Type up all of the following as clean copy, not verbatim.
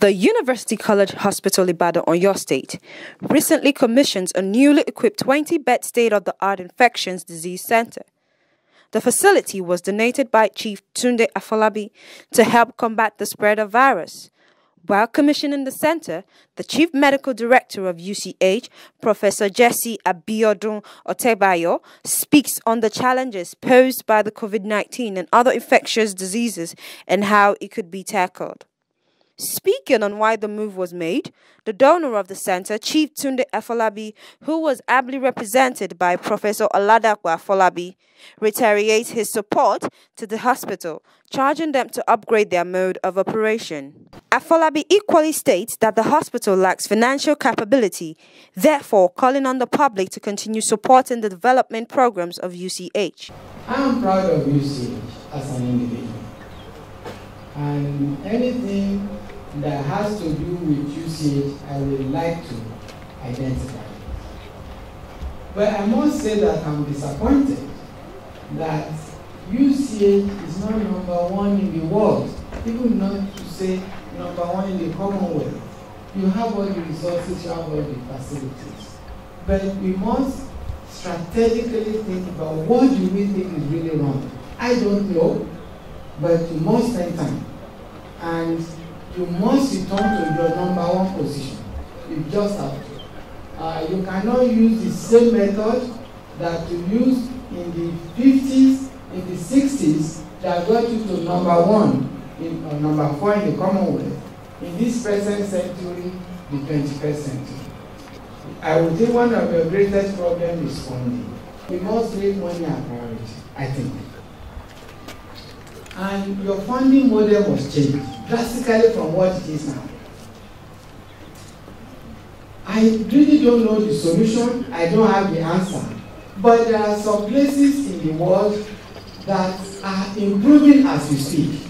The University College Hospital Ibadan, Oyo State, recently commissioned a newly equipped 20-bed state-of-the-art Infectious Disease Center. The facility was donated by Chief Tunde Afolabi to help combat the spread of virus. While commissioning the center, the Chief Medical Director of UCH, Professor Jesse Abiodun Otebayo, speaks on the challenges posed by the COVID-19 and other infectious diseases and how it could be tackled. Speaking on why the move was made, the donor of the center, Chief Tunde Afolabi, who was ably represented by Professor Oladakwa Afolabi, reiterates his support to the hospital, charging them to upgrade their mode of operation. Afolabi equally states that the hospital lacks financial capability, therefore calling on the public to continue supporting the development programs of UCH. I am proud of UCH as an individual, and anything that has to do with UCH, I would like to identify. But I must say that I'm disappointed that UCH is not #1 in the world, even not to say #1 in the Commonwealth. You have all the resources, you have all the facilities. But we must strategically think about what do we think is really wrong. I don't know, but you must spend time. And you must return to your #1 position. You just have to. You cannot use the same method that you used in the 50s, in the 60s, that got you to #1, #4 in the Commonwealth. In this present century, the 21st century. I would think one of your greatest problems is funding. We must make money a priority, I think. And your funding model must change drastically from what it is now. I really don't know the solution. I don't have the answer. But there are some places in the world that are improving as we speak.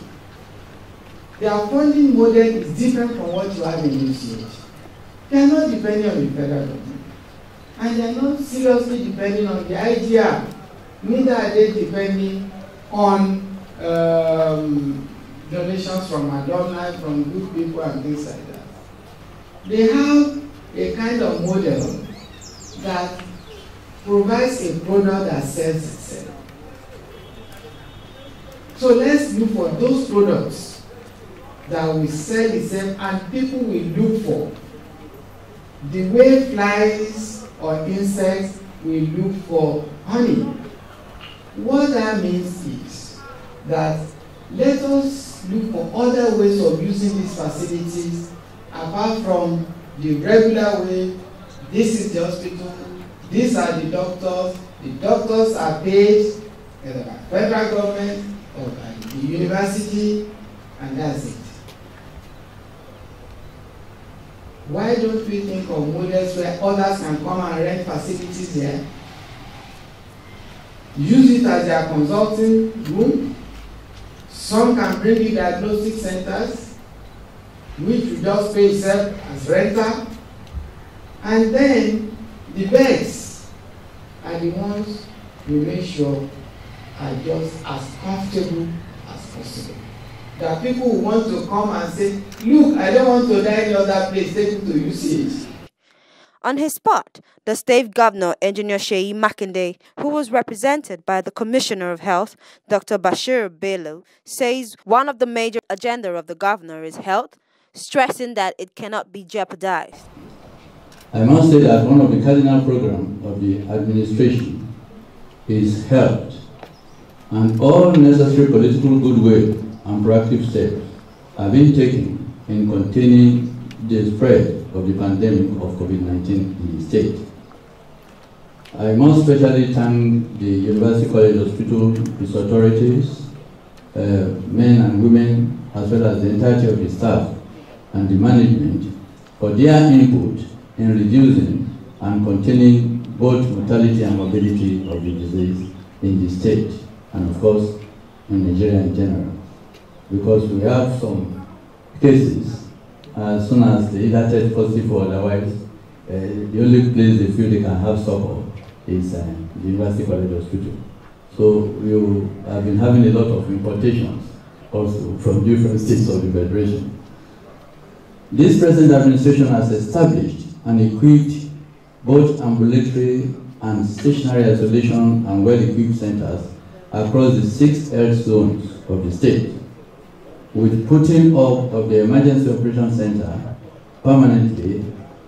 Their funding model is different from what you have in UCH. They are not depending on the federal government. And they are not seriously depending on the IGR. Neither are they depending on donations from alumni, from good people and things like that. They have a kind of model that provides a product that sells itself. So let's look for those products that will sell itself and people will look for. The way flies or insects will look for honey. What that means is that let us look for other ways of using these facilities apart from the regular way. This is the hospital, these are the doctors are paid either by federal government or by the university, and that's it. Why don't we think of models where others can come and rent facilities there, use it as their consulting room? Some can bring you diagnostic centers, which you just pay yourself as renter, and then the beds are the ones we make sure are just as comfortable as possible. There are people who want to come and say, look, I don't want to die in other place, take me to UCH. On his part, the state governor, Engineer Sheyi Makinde, who was represented by the Commissioner of Health, Dr. Bashir Bello, says one of the major agenda of the governor is health, stressing that it cannot be jeopardized. I must say that one of the cardinal programs of the administration is health, and all necessary political goodwill and proactive steps have been taken in containing the spread of the pandemic of COVID-19 in the state. I must especially thank the University College Hospital, its authorities, men and women, as well as the entirety of the staff and the management for their input in reducing and containing both mortality and morbidity of the disease in the state, and of course in Nigeria in general. Because we have some cases, as soon as they either test positive or otherwise, the only place they feel they can have support is the University College Hospital. So we have been having a lot of importations also from different states of the Federation. This present administration has established and equipped both ambulatory and stationary isolation and well-equipped centers across the 6 health zones of the state, with putting up of the Emergency Operations Center permanently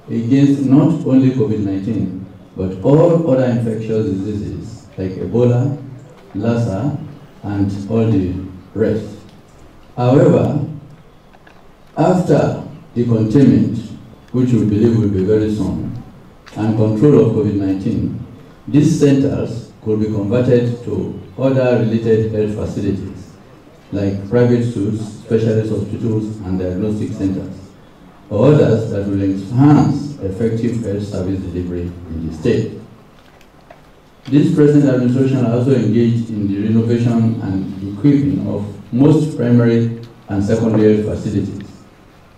against not only COVID-19, but all other infectious diseases like Ebola, Lassa, and all the rest. However, after the containment, which we believe will be very soon, and control of COVID-19, these centers could be converted to other related health facilities, like private suites, specialist hospitals, and diagnostic centers, or others that will enhance effective health service delivery in the state. This present administration also engaged in the renovation and equipping of most primary and secondary health facilities.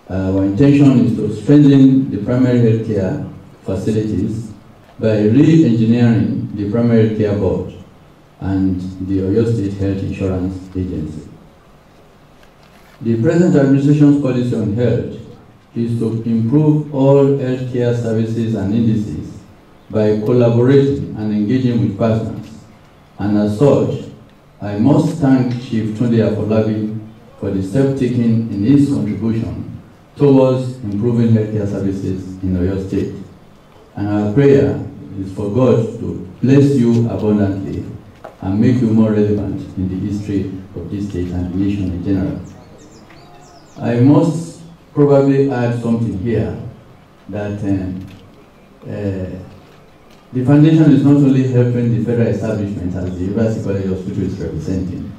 Our intention is to strengthen the primary health care facilities by re-engineering the primary care board and the Oyo State Health Insurance Agency. The present administration's policy on health is to improve all health care services and indices by collaborating and engaging with partners. And as such, I must thank Chief Tunde Afolabi for the step taken in his contribution towards improving healthcare services in Oyo State. And our prayer is for God to bless you abundantly and make you more relevant in the history of this state and the nation in general. I must probably add something here that the foundation is not only helping the federal establishment as the University College Hospital is representing.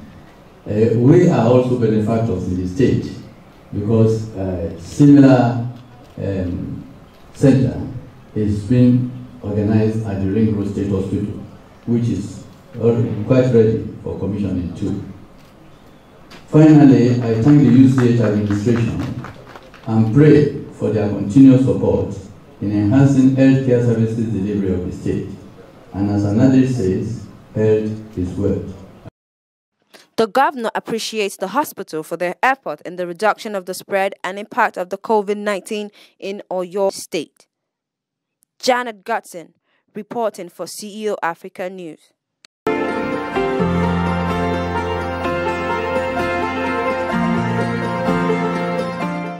We are also benefactors in the state because similar center is being organized at the Ring Road State Hospital, which is quite ready for commissioning too. Finally, I thank the UCH administration and pray for their continued support in enhancing healthcare services delivery of the state. And as another says, health is wealth. The governor appreciates the hospital for their effort in the reduction of the spread and impact of the COVID-19 in Oyo State. Janet Gutson, reporting for CEO Africa News.